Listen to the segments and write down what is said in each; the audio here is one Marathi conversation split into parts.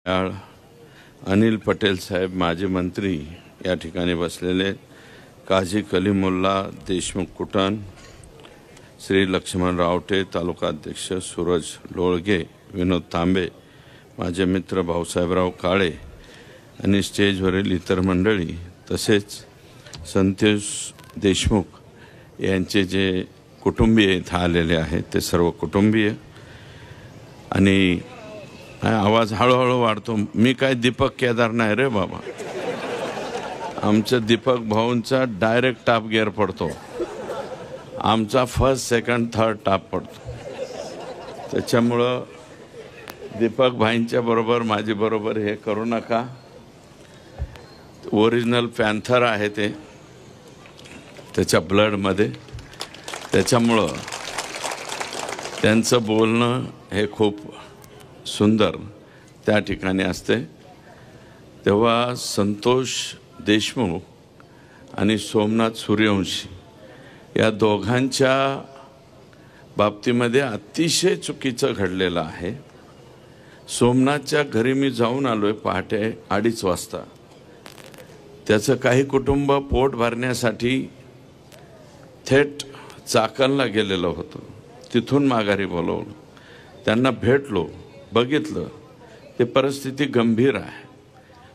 अनिल पटेल साहेब माजी मंत्री या ठिकाणी बसलेले, काजी कलीमुल्ला देशमुख कुटण, श्री लक्ष्मण रावटे तालुका अध्यक्ष, सूरज लोळगे, विनोद तांबे, माझे मित्र भाऊसाहेबराव काळे आणि स्टेजवरील इतर मंडळी, तसेच संतोष देशमुख यांचे जे कुटुंबीय इथं आलेले आहेत ते सर्व कुटुंबीय। आणि आवाज हळूहळू वाढतो। मी काय दीपक केदार नाही रे बाबा, आमचं दीपक भाऊंचा डायरेक्ट टॉप गिअर पडतो, आमचा फर्स्ट सेकंड थर्ड टॉप पडतो। त्याच्यामुळं दीपक भाईंच्या बरोबर माझी बरोबर हे करू नका। ओरिजिनल पॅन्थर आहे ते त्याच्या ब्लडमध्ये, त्याच्यामुळं त्यांचं बोलणं हे खूप सुंदर त्या ठिकाणी असते। तेव्हा संतोष देशमुख आणि सोमनाथ सूर्यवंशी या दोघांच्या बाबतीमध्ये अतिशय चुकीचं घडलेलं आहे। सोमनाथच्या घरी मी जाऊन आलोय पहाटे 2:30 वाजता। त्याचं काही कुटुंब पोट भरण्यासाठी थेट चाकणला गेलेलं होतं, तिथून माघारी बोलवलं, त्यांना भेटलो, बघितलं, ते परिस्थिती गंभीर आहे।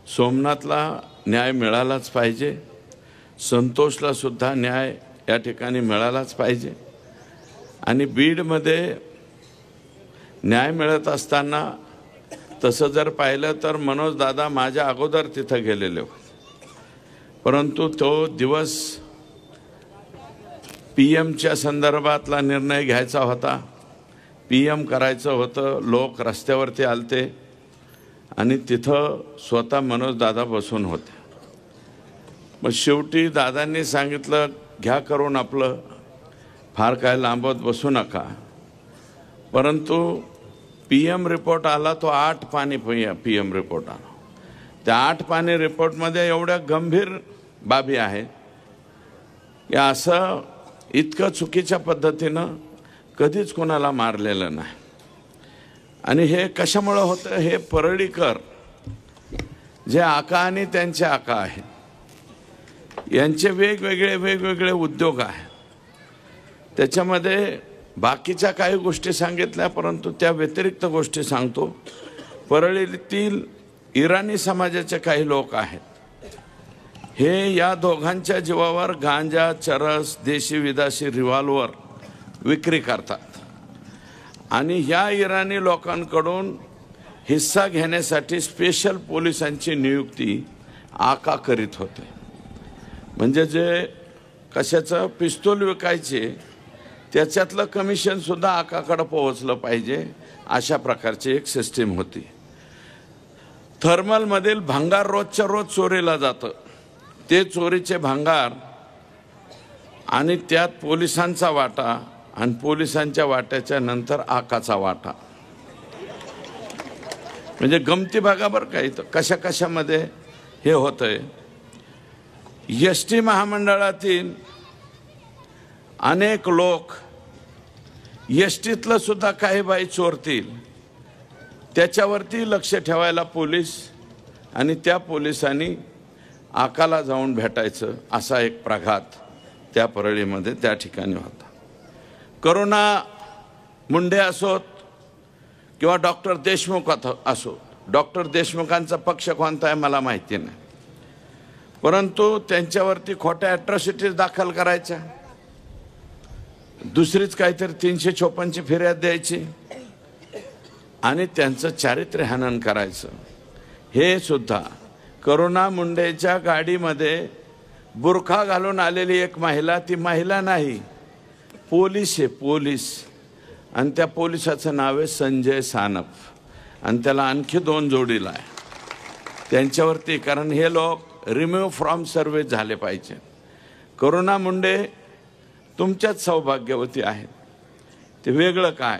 सोमनाथला न्याय मिळालाच पाहिजे, संतोषला सुद्धा न्याय या ठिकाणी मिळालाच पाहिजे। आणि बीडमध्ये न्याय मिळत असताना तसं जर पाहिलं तर मनोज दादा माझ्या अगोदर तिथं गेलेले होते, परंतु तो दिवस पीएमच्या संदर्भातला निर्णय घ्यायचा होता, पीएम करायचं होतं, लोक रस्त्यावरती आलते आणि तिथं स्वतः मनोज दादा बसून होते। मग शेवटी दादांनी सांगितलं घ्या करून आपलं, फार काय लांबत बसू नका। परंतु पीएम रिपोर्ट आला तो 8 पानी पीएम रिपोर्ट आला। त्या 8 पानी रिपोर्टमध्ये एवढ्या गंभीर बाबी आहेत की असं इतकं चुकीच्या पद्धतीनं कधीच कोणाला मारलेलं नाही। आणि हे कशामुळे होतं, हे परळीकर जे आका आणि त्यांचे आका आहेत यांचे वेगवेगळे उद्योग आहेत। त्याच्यामध्ये बाकीच्या काही गोष्टी सांगितल्या, परंतु त्या व्यतिरिक्त गोष्टी सांगतो। परळीतील इराणी समाजाचे काही लोक आहेत, हे या दोघांच्या जीवावर गांजा, चरस, देशी विदेशी रिव्हॉल्वर विक्री करतात आणि ह्या इराणी लोकांकडून हिस्सा घेण्यासाठी स्पेशल पोलिसांची नियुक्ती आका करीत होते। म्हणजे जे कशाचं पिस्तूल विकायचे त्याच्यातलं कमिशन सुद्धा आकाकडे पोहोचलं पाहिजे, अशा प्रकारची एक सिस्टीम होती। थर्मलमधील भंगार रोजच्या रोज चोरीला जातं, ते चोरीचे भंगार आणि त्यात पोलिसांचा वाटा आणि पोलिसांच्या वाट्याच्या नंतर आकाचा वाटा, म्हणजे गमती बघा बरं का इथं कशा कशामध्ये हे होतंय। एसटी महामंडळातील अनेक लोक एसटीतलं सुद्धा काही बाई चोरतील, त्याच्यावरती लक्ष ठेवायला पोलीस आणि त्या पोलिसांनी आकाला जाऊन भेटायचं, असा एक प्रघात त्या परळीमध्ये त्या ठिकाणी होता। करुणा मुंडे असोत किंवा डॉक्टर देशमुख असोत, डॉक्टर देशमुखांचा पक्ष कोणता आहे मला माहिती नाही, परंतु त्यांच्यावरती खोट्या ॲट्रॉसिटीज दाखल करायच्या, दुसरीच काहीतरी 356ची फिर्याद द्यायची आणि त्यांचं चारित्र्य हनन करायचं। हे सुद्धा करुणा मुंडेच्या गाडीमध्ये बुरखा घालून आलेली एक महिला, ती महिला नाही, पोलीस आहे, पोलीस, आणि त्या पोलिसाचं नाव आहे संजय सानप आणि त्याला आणखी 2 जोडीला आहे त्यांच्यावरती, कारण हे लोक रिमूव्ह फ्रॉम सर्व्हिस झाले पाहिजे। करुणा मुंडे तुमच्याच सौभाग्यवती आहेत, ते वेगळं काय।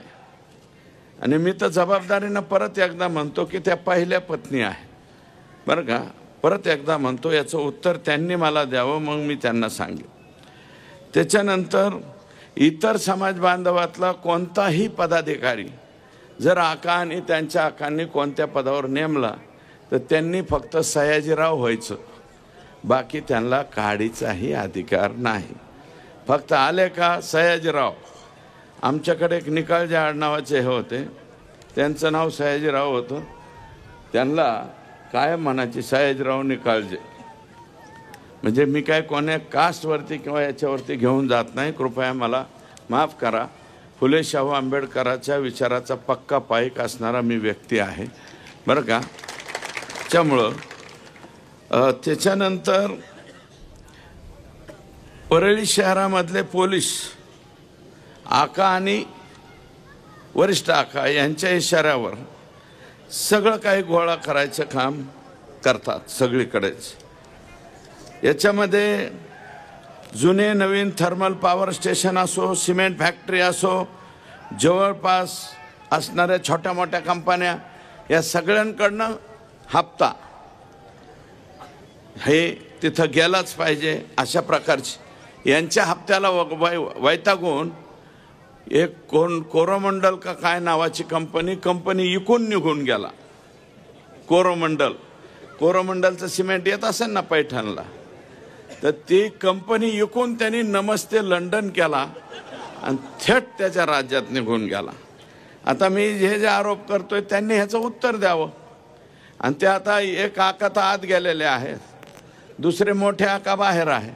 आणि मी तर जबाबदारीनं परत एकदा म्हणतो की त्या पहिल्या पत्नी आहेत बरं का, परत एकदा म्हणतो, याचं उत्तर त्यांनी मला द्यावं, मग मी त्यांना सांगेन। त्याच्यानंतर इतर समाज बांधवातला कोणताही पदाधिकारी जर आका आणि त्यांच्या आकांनी कोणत्या पदावर नेमला तर त्यांनी फक्त सयाजीराव व्हायचं, बाकी त्यांना काढीचाही अधिकार नाही. फक्त आले का सयाजीराव. आमच्याकडे एक निकाळजे आडनावाचे हे होते, त्यांचं नाव सयाजीराव होतं. त्यांना काय म्हणायचे सयाजीराव निकाळजे. म्हणजे मी काय कोण्या कास्टवरती किंवा याच्यावरती घेऊन जात नाही, कृपया मला माफ करा. फुले शाहू आंबेडकरांच्या विचाराचा पक्का पाईक असणारा मी व्यक्ती आहे बरं का. त्यामुळं त्याच्यानंतर परळी शहरामधले पोलीस आका आणि वरिष्ठ आका यांच्या इशाऱ्यावर सगळं काही गोळा करायचं काम करतात सगळीकडेच. याच्यामध्ये जुने नवीन थर्मल पॉवर स्टेशन असो, सिमेंट फॅक्टरी असो, जवळपास असणाऱ्या छोट्या मोठ्या कंपन्या, या सगळ्यांकडनं हप्ता हे तिथं गेलाच पाहिजे अशा प्रकारची यांच्या हप्त्याला वैतागून एक कोरोमंडल का काय नावाची कंपनी इकून निघून गेला. कोरोमंडलचं सिमेंट येत असेल ना पैठणला, तर ती कंपनी इकून त्यांनी नमस्ते लंडन केला आणि थेट त्याच्या राज्यात निघून गेला. आता मी हे जे आरोप करतोय त्यांनी ह्याचं उत्तर द्यावं. आणि ते आता एक आका तर आत गेलेले आहेत, दुसरे मोठे आका बाहेर आहे.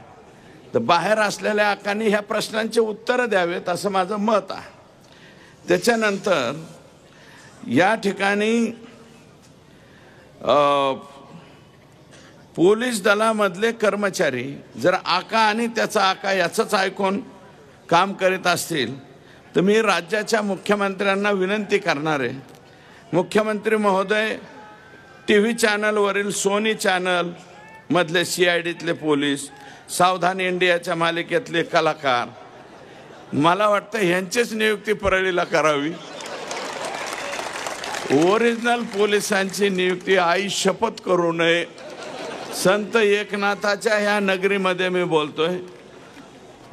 तर बाहेर असलेल्या आकांनी ह्या प्रश्नांचे उत्तरं द्यावेत असं माझं मत आहे. त्याच्यानंतर या ठिकाणी पोलीस दलामधले कर्मचारी जर आका आणि त्याचा आका याचंच ऐकून काम करीत असतील तर मी राज्याच्या मुख्यमंत्र्यांना विनंती करणार आहे, मुख्यमंत्री महोदय, TV चॅनलवरील सोनी चॅनल मधले CIDतले पोलीस, सावधान इंडियाच्या मालिकेतले कलाकार, मला वाटतं ह्यांचीच नियुक्ती परळीला करावी. ओरिजिनल पोलिसांची नियुक्ती आई शपथ करू नये. संत एकनाथाच्या ह्या नगरीमध्ये मी बोलतोय,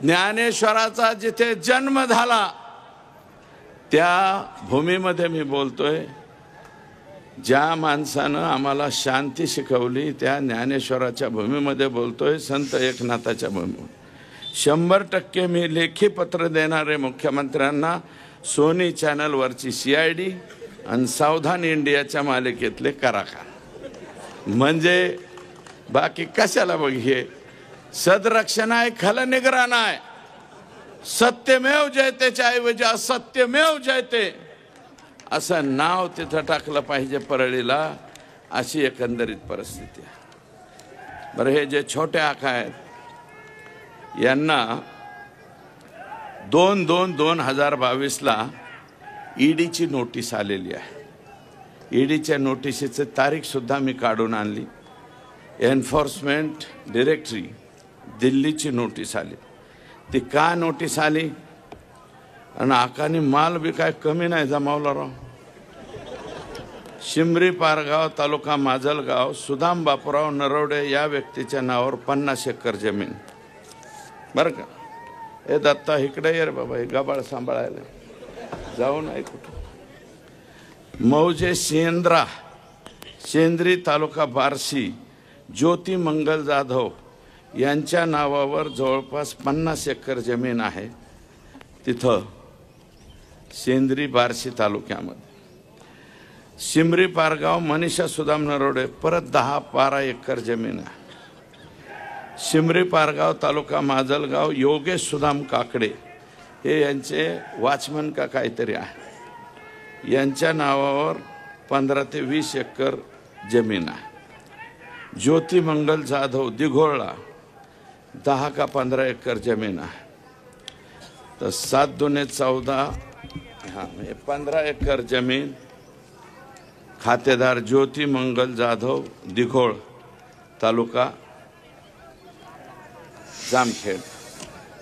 ज्ञानेश्वराचा जिथे जन्म झाला त्या भूमीमध्ये मी बोलतोय. ज्या माणसानं आम्हाला शांती शिकवली त्या ज्ञानेश्वराच्या भूमीमध्ये बोलतोय, संत एकनाथाच्या भूमीमध्ये. 100% मी लेखी पत्र देणारे मुख्यमंत्र्यांना सोनी चॅनलवरची CID आणि सावधान इंडियाच्या मालिकेतले कलाकार. म्हणजे बाकी कशाला बघ, हे सदरक्षण आहे, खलनिग्रहण आहे. सत्यमेव जयतेच्या ऐवजी असत्यमेव जयते असं नाव तिथं टाकलं पाहिजे परळीला, अशी एकंदरीत परिस्थिती आहे. बरं, हे जे छोटे आका आहेत यांना 2/2/2022ला EDची नोटीस आलेली आहे. EDच्या नोटिशीची तारीखसुद्धा मी काढून आणली. एन्फोर्समेंट डायरेक्टरी दिल्लीची नोटीस आली. ती का नोटीस आली? आणि आकानी माल बी काय कमी नाही जमावला राव. शिमरी पारगाव तालुका माजलगाव सुदाम बापूराव नरवडे या व्यक्तीच्या नावावर 50 एकर जमीन. बरं का, हे दत्ता इकडे ये रे बाबा, हे गबाळ सांभाळायला जाऊ नाही कुठं. मौजे शेंद्री तालुका बार्शी ज्योती मंगल जाधव यांच्या नावावर जवळपास 50 एकर जमीन आहे तिथं शेंद्री बार्शी तालुक्यामध्ये. शिमरी पारगाव मनीषा सुदाम नरोडे परत 10-12 एकर जमीन आहे. शिमरी पारगाव तालुका माजलगाव योगेश सुदाम काकडे हे यांचे वॉचमन का काहीतरी आहे, यांच्या नावावर 15 ते 20 एकर जमीन आहे. ज्योती मंगल जाधव दिघोळला 10 का 15 एकर जमीन आहे. तर 7 दुने 14, 15 एकर जमीन. खातेदार ज्योती मंगल जाधव दिघोळ तालुका जामखेड.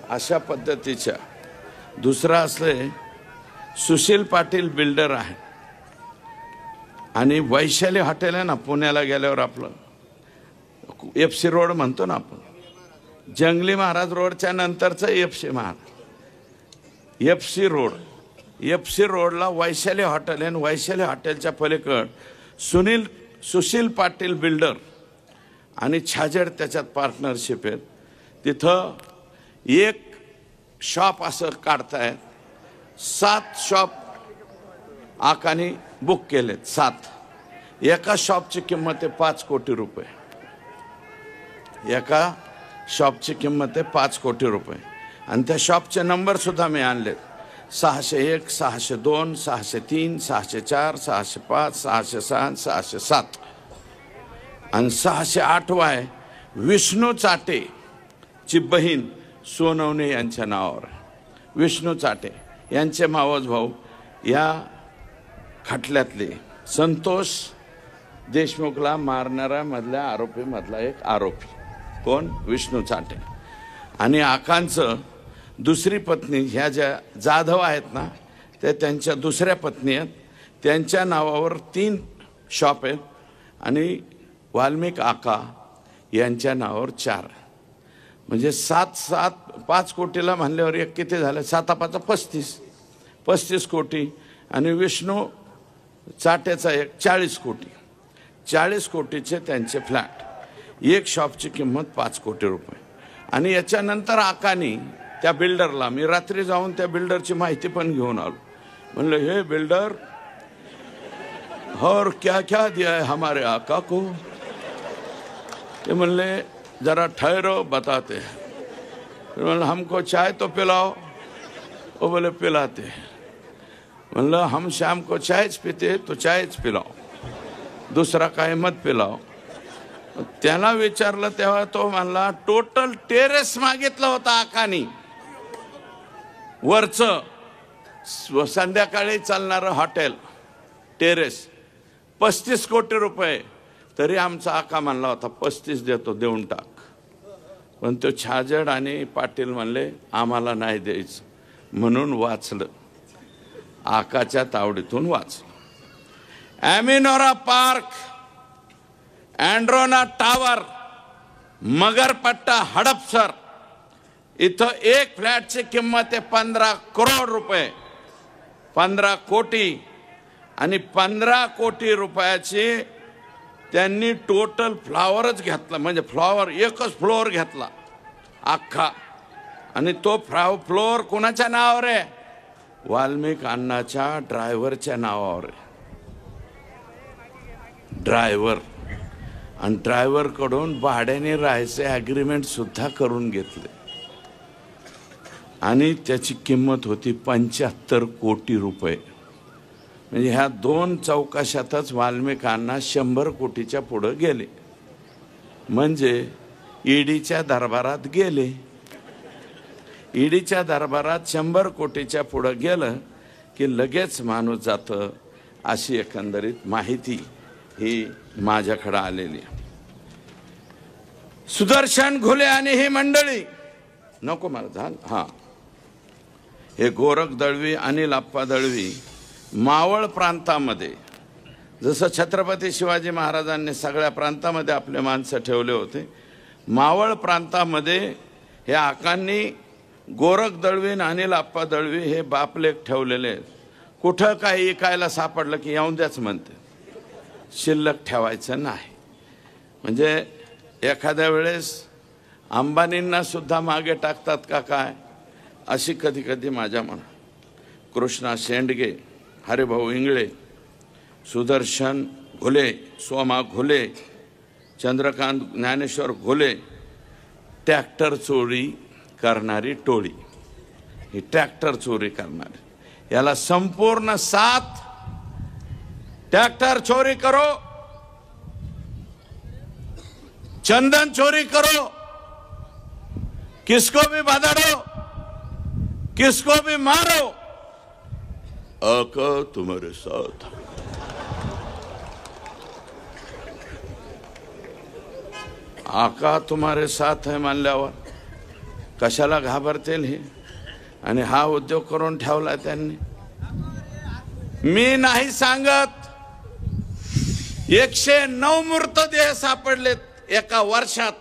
अशा पद्धतीच्या. दुसरा असले सुशील पाटील बिल्डर आहे आणि वैशाली हॉटेल आहे ना पुण्याला गेल्यावर आपलं FC रोड म्हणतो ना आपण, जंगली महाराज रोडच्या नंतरचं FC रोड. FC रोडला वैशाली हॉटेल आहे, वैशाली हॉटेलच्या पलीकड सुशील पाटील बिल्डर आणि छाजेड त्याच्यात पार्टनरशिप आहे. तिथं एक शॉप असं काढतायत, 7 शॉप आकानी बुक केलेत. 7 एका शॉपची किंमत आहे 5 कोटी रुपये. एका शॉपची किंमत आहे 5 कोटी रुपये. आणि त्या शॉपचे नंबर सुद्धा मी आणलेत. 601, 602, 603, 604, 605, 606, 607 आणि 608 विष्णू चाटे ची बहीण सोनवणे यांच्या नावावर. विष्णू चाटे यांचे मावस भाऊ या खटल्यातले संतोष देशमुखला मारणारा मधल्या आरोपी मधला एक आरोपी. कोण? विष्णू चाटे. आणि आकांचं दुसरी पत्नी ह्या ज्या जाधव आहेत ना, ते त्यांच्या दुसऱ्या पत्नी आहेत. त्यांच्या नावावर 3 शॉप आहेत आणि वाल्मिक आका यांच्या नावावर 4. म्हणजे 5 कोटीला म्हणल्यावर एक किती झालं? 7 35 कोटी. आणि विष्णू चाट्याचा एक 40 कोटी. 40 कोटीचे त्यांचे फ्लॅट. एक शॉपची किंमत 5 कोटी रुपये. आणि याच्यानंतर आकानी त्या बिल्डरला, मी रात्री जाऊन त्या बिल्डरची माहिती पण घेऊन आलो. म्हणलं, हे बिल्डर और क्या क्या दिया है हमारे आका को? ते म्हणले, जरा ठहरो बताते. म्हणलं, हमको चाय तो पिलाओ. वो बोले, पिलाते. म्हणलं, हम शाम को चायच पीते तो चायच पिलाओ, दुसरा काय मत पिलाओ. त्याला विचारलं तेव्हा तो म्हणला, टोटल टेरेस मागितलं होतं आकानी, वरचं संध्याकाळी चालणारं हॉटेल टेरेस, 35 कोटी रुपये. तरी आमचा आका म्हणला होता 35 देतो, देऊन टाक. पण तो छाजेड आणि पाटील म्हणले, आम्हाला नाही द्यायचं. म्हणून वाचलं, आकाच्या तावडीतून वाचलं. ॲमिनोरा पार्क, अँड्रोना टावर, मगरपट्टा, हडपसर इथं एक फ्लॅटची किंमत आहे 15 करोड रुपये, 15 कोटी. आणि 15 कोटी रुपयाची त्यांनी टोटल फ्लॉवरच घेतला. म्हणजे फ्लॉवर एकच फ्लोअर घेतला अख्खा. आणि तो फ्लोअर कोणाच्या नावावर आहे? वाल्मिक अण्णाच्या ड्रायव्हरच्या नावावर आहे. ड्रायव्हर. आणि ड्रायव्हरकडून भाड्याने राहायचे ॲग्रीमेंट सुद्धा करून घेतले. आणि त्याची किंमत होती 75 कोटी रुपये. म्हणजे ह्या 2 चौकशातच वाल्मिक अण्णा 100 कोटीच्या पुढं गेले. म्हणजे ईडीच्या दरबारात गेले. ईडीच्या दरबारात 100 कोटीच्या पुढं गेलं की लगेच माणूस जातं. अशी एकंदरीत माहिती ही माझ्याकडे आलेली. सुदर्शन घुले आणि ही मंडळी, नको मला झालं. हां, हे गोरख दळवी, अनिल आप्पा दळवी मावळ प्रांतामध्ये, जसं छत्रपती शिवाजी महाराजांनी सगळ्या प्रांतामध्ये आपले माणसं ठेवले होते, मावळ प्रांतामध्ये हे आकांनी गोरख दळवी आणि अनिल आप्पा दळवी हे बापलेख ठेवलेले आहेत. कुठं काही इकायला सापडलं की येऊन द्याच म्हणते, शिल्लक ठेवायचं नाही. म्हणजे एखाद्या वेळेस अंबानींना सुद्धा मागे टाकतात का काय, अशी कधी कधी माझ्या मनात. कृष्णा शेंडगे, हरिभाऊ इंगळे, सुदर्शन घुले, सोमा घुले, चंद्रकांत ज्ञानेश्वर घुले, ट्रॅक्टर चोरी करणारी टोळी. ही ट्रॅक्टर चोरी करणारी, याला संपूर्ण 7 ट्रैक्टर चोरी करो, चंदन चोरी करो, किसको भी बधाड़ो, किसको भी मारो, आका तुम्हारे साथ. आका तुम्हारे साथ है मानल्यावर कशाला घाबरतील हे. आणि हा उद्योग करून ठेवला त्यांनी. मी नाही सांगत, 109 मृतदेह सापडलेत एका वर्षात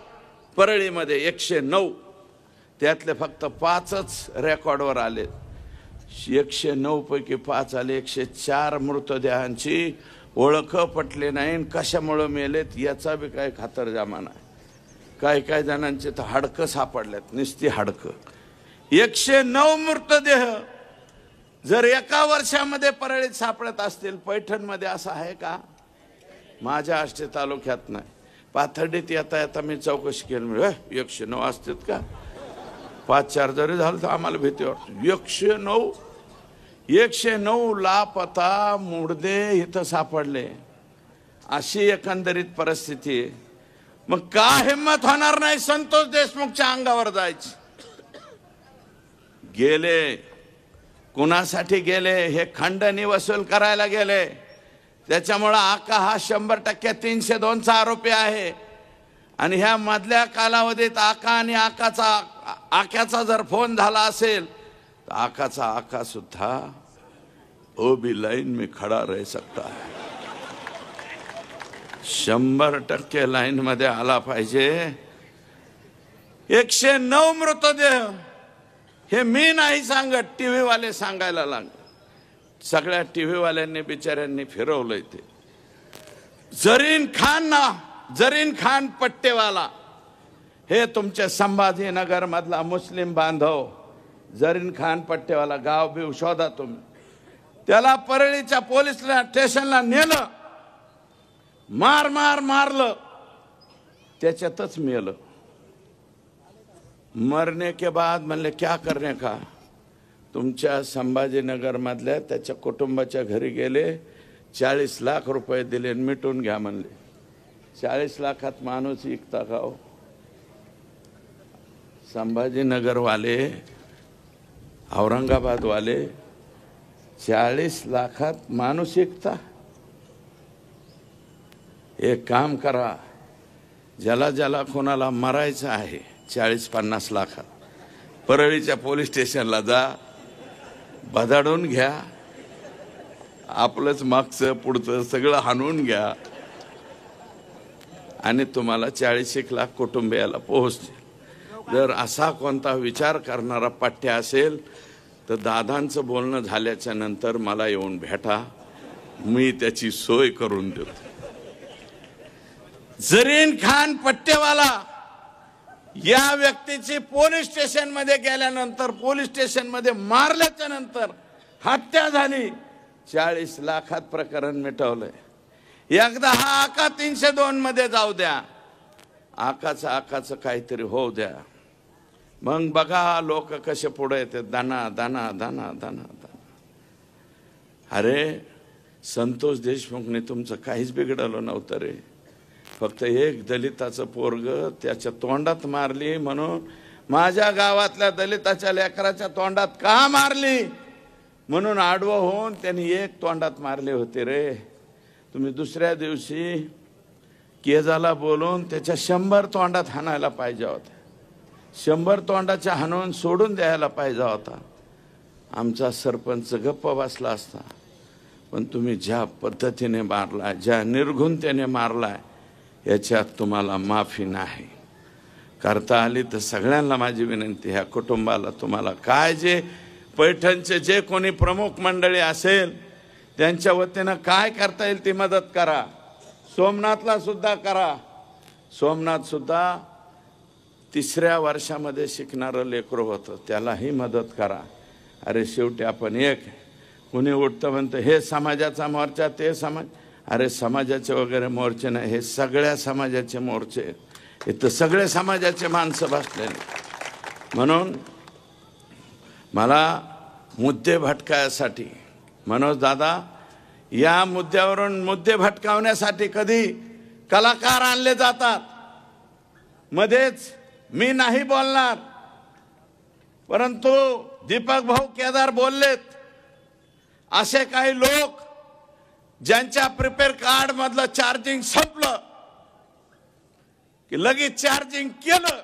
परळीमध्ये. 109. त्यातले फक्त 5च रेकॉर्डवर आले. 109 पैकी 5 आले. 104 मृतदेहांची ओळख पटले नाही. कशामुळे मेलेत याचा बी काय खातरजमा नाही. काही जणांचे तर हाडकं सापडल्यात, नुसती हाडकं. 109 मृतदेह जर एका वर्षामध्ये परळीत सापडत असतील, पैठणमध्ये असं आहे का? माझ्या आष्टे तालुक्यात नाही. पाथर्डीत येता येता मी चौकशी केली, 109 असतात का? 5-4 जरी झालं तर आम्हाला भीती वाटते. 109 लापता मुर्दे इथं सापडले. अशी एकंदरीत परिस्थिती आहे. मग का हिम्मत होणार नाही संतोष देशमुखच्या अंगावर जायची? गेले कुणासाठी गेले? हे खंडणी वसूल करायला गेले. त्याच्यामुळे आका हा 100% 302चा आरोपी आहे. आणि ह्या मधल्या कालावधीत आका आणि आक्याचा जर फोन झाला असेल तर आकाचा आका सुद्धा ओबी लाइन में खड़ा रह सकता है. 100% लाईन मध्ये आला पाहिजे. 109 मृतदेह हे मी नाही सांगत, टीव्ही वाले सांगायला लागले. सगळ्या टीव्ही वाल्यांनी बिचाऱ्यांनी फिरवलंय ते. जरीन खान पट्टेवाला हे तुमचे संभाजीनगर मधला मुस्लिम बांधव. जरीन खान पट्टेवाला गाव बिव शोधा तुम्ही. त्याला परळीच्या पोलीस स्टेशनला नेलं, मारलं, त्याच्यातच मेलं. मरने के बाद म्हणले क्या करने का? तुमच्या संभाजीनगर मधल्या त्याच्या कुटुंबाच्या घरी गेले, 40 लाख रुपये दिले, मिटून घ्या म्हणले. 40 लाखात माणूस विकता का हो? संभाजीनगर वाले, औरंगाबाद वाले 40 लाखात माणूस विकता? एक काम करा, ज्याला कोणाला मरायचं आहे 40-50 लाखात, परळीच्या पोलीस स्टेशनला जा, बदाडून घ्या, आपलंच मागचं पुढचं सगळं हाणून घ्या आणि तुम्हाला 40 लाख कुटुंबियाला पोहोचतील. जर असा कोणता विचार करणारा पट्ट्या असेल तर दादांचं बोलणं झाल्याच्या नंतर मला येऊन भेटा, मी त्याची सोय करून देतो. जरीन खान पट्टेवाला या व्यक्तीची पोलीस स्टेशन मध्ये गेल्यानंतर, पोलीस स्टेशन मध्ये मारल्याच्या नंतर हत्या झाली. 40 लाखात प्रकरण मिटवलंय. एकदा हा आका 302 मध्ये जाऊ द्या, आकाचं काहीतरी होऊ द्या, मग बघा लोक कसे पुढे येते. दाना दाना दाना दाना दाना. अरे संतोष देशमुखने तुमचं काहीच बिघडलं नव्हतं रे. फक्त एक दलिताचं पोरग त्याच्या तोंडात मारली म्हणून, माझ्या गावातल्या दलिताच्या लेकराच्या तोंडात का मारली म्हणून आडवं होऊन त्यांनी एक तोंडात मारले होते रे. तुम्ही दुसऱ्या दिवशी केजाला बोलून त्याच्या 100 तोंडात हाणायला पाहिजे होता. 100 तोंडाच्या हाणून सोडून द्यायला पाहिजे होता. आमचा सरपंच गप्प बसला असता. पण तुम्ही ज्या पद्धतीने मारलाय, ज्या निर्घुणतेने मारलाय, याच्यात तुम्हाला माफी नाही. करता आली तर सगळ्यांना माझी विनंती, ह्या कुटुंबाला तुम्हाला काय जे पैठणचे जे कोणी प्रमुख मंडळी असेल त्यांच्या वतीनं काय करता येईल ती मदत करा. सोमनाथला सुद्धा करा. सोमनाथ सुद्धा 3ऱ्या वर्षामध्ये शिकणारं लेकरू होतं, त्यालाही मदत करा. अरे शेवटी आपण एक, कुणी उठतं म्हणतं हे समाजाचा मोर्चा, ते समाज. अरे समाजाचे वगैरे मोर्चे नाही, हे सगळ्या समाजाचे मोर्चे आहेत. इथं सगळे समाजाचे माणसं बसलेले. म्हणून मला मुद्दे भटकायसाठी, मनोज दादा या मुद्द्यावरून मुद्दे भटकावण्यासाठी कधी कलाकार आणले जातात. मध्येच मी नाही बोलणार, परंतु दीपक भाऊ केदार बोललेत. असे काही लोक ज्यांच्या प्रिपेअर कार्ड मधलं चार्जिंग संपलं की लगेच चार्जिंग केलं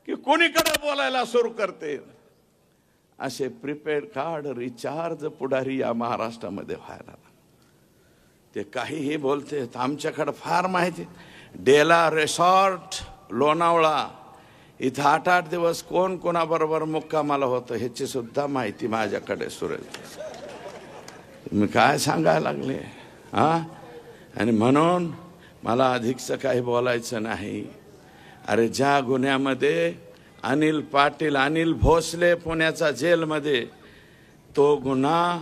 की कोणीकडे बोलायला सुरू करते. असे प्रिपेअर कार्ड रिचार्ज पुढारी या महाराष्ट्रामध्ये व्हायला. ते काहीही बोलते. आमच्याकडे फार माहिती. डेला रिसॉर्ट लोणावळा इथं 8-8 दिवस कोण कोणाबरोबर मुक्कामाला होतं ह्याची सुद्धा माहिती माझ्याकडे सुरेश. मी काय सांगायला लागले हा? आणि म्हणून मला अधिकचं काही बोलायचं नाही. अरे ज्या गुन्ह्यामध्ये अनिल पाटील, अनिल भोसले पुण्याचा जेलमध्ये, तो गुन्हा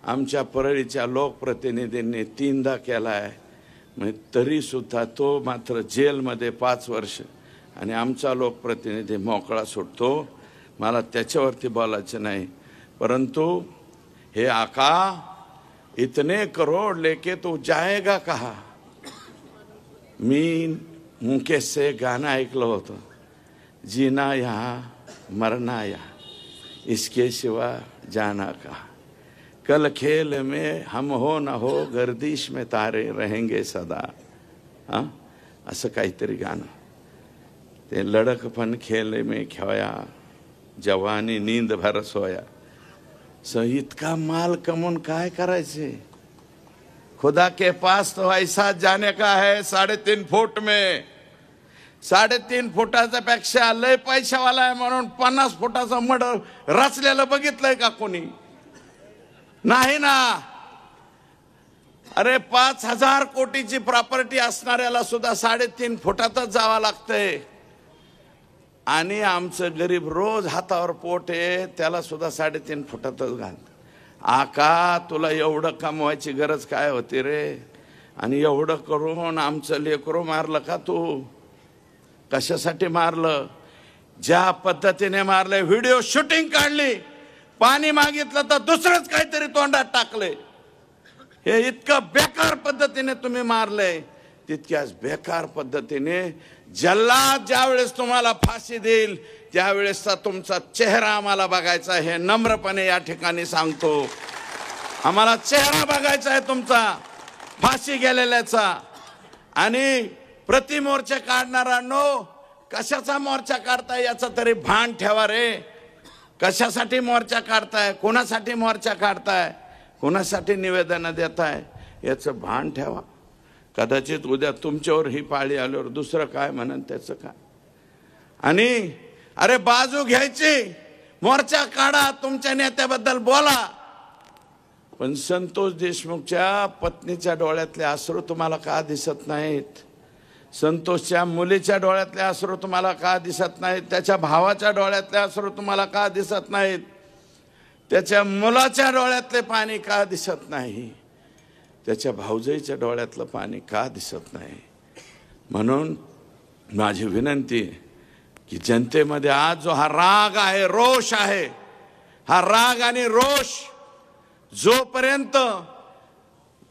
आमच्या परळीच्या लोकप्रतिनिधींनी 3दा केलाय. तरी सुद्धा तो मात्र जेलमध्ये 5 वर्ष आणि आमचा लोकप्रतिनिधी मोकळा सुटतो. मला त्याच्यावरती बोलायचं नाही. परंतु हे आका, इतने करोड लेके तू जाएगा कहा. मी मुकेश से गाणं ऐकलं होतं, जीना यहाँ मरना यहाँ, इसके सिवा जाना कहा. कल खेल में हम हो न हो, गर्दिश में तारे रहेंगे सदा. हा, असं काहीतरी गाणं. ते लड़कपन खेल में खोया, जवानी नींद भर सोया. इतका माल कमवून काय करायचे. खुदा के पास तो ऐसा जाने का है 3.5 फूट में. 3.5 फुटाच्या पेक्षा लय पैशावाला आहे म्हणून 50 फुटाचा मड रचलेलं बघितलंय का कोणी? नाही ना. अरे 5,000 कोटीची प्रॉपर्टी असणाऱ्याला सुद्धा 3.5 फुटातच जावं लागतंय. आणि आमचं गरीब रोज हातावर पोट आहे, त्याला सुद्धा 3.5 फुटातच घाल. आका, तुला एवढं कमवायची गरज काय होती रे? आणि एवढं करून आमचं लेकरू मारलं का तू? कशासाठी मारलं? ज्या पद्धतीने मारले, व्हिडिओ शूटिंग काढली, पाणी मागितलं तर दुसरंच काहीतरी तोंडात टाकले. हे इतकं बेकार पद्धतीने तुम्ही मारले. तितक्याच बेकार पद्धतीने जल्लाद ज्यावेळेस तुम्हाला फाशी देईल त्यावेळेसचा तुमचा चेहरा आम्हाला बघायचा आहे. हे नम्रपणे या ठिकाणी सांगतो. आम्हाला चेहरा बघायचा आहे तुमचा फाशी गेलेल्याचा. आणि प्रतिमोर्चा काढणाऱ्यांनो, कशाचा मोर्चा काढताय याचा तरी भान ठेवा रे. कशासाठी मोर्चा काढताय, कोणासाठी मोर्चा काढताय, कोणासाठी निवेदन देताय याचं भान ठेवा. कदाचित उद्या तुमच्यावर ही पाळी आल्यावर दुसरं काय म्हणन त्याचं काय. आणि अरे बाजू घ्यायची, मोर्चा काढा, तुमच्या नेत्याबद्दल बोला. पण संतोष देशमुखच्या पत्नीच्या डोळ्यातले अश्रू तुम्हाला का दिसत नाहीत? संतोषच्या मुलीच्या डोळ्यातले अश्रू तुम्हाला का दिसत नाहीत? त्याच्या भावाच्या डोळ्यातले अश्रू तुम्हाला का दिसत नाहीत? त्याच्या मुलाच्या डोळ्यातले पाणी का दिसत नाही? त्याच्या भाऊजाईच्या डोळ्यातलं पाणी का दिसत नाही? म्हणून माझी विनंती की जनतेमध्ये आज जो हा राग आहे, रोष आहे, हा राग आणि रोष जोपर्यंत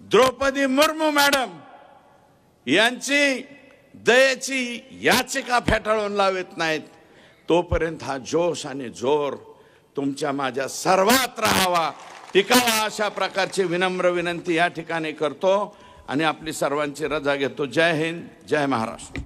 द्रौपदी मुर्मू मॅडम यांची दयेची याचिका फेटाळून लावत नाहीत तोपर्यंत हा जोश आणि जोर तुमच्या माझ्या सर्वात राहावा, टिकावा, अशा प्रकारची विनम्र विनंती या ठिकाणी करतो आणि आपली सर्वांची रजा घेतो. जय हिंद, जय महाराष्ट्र.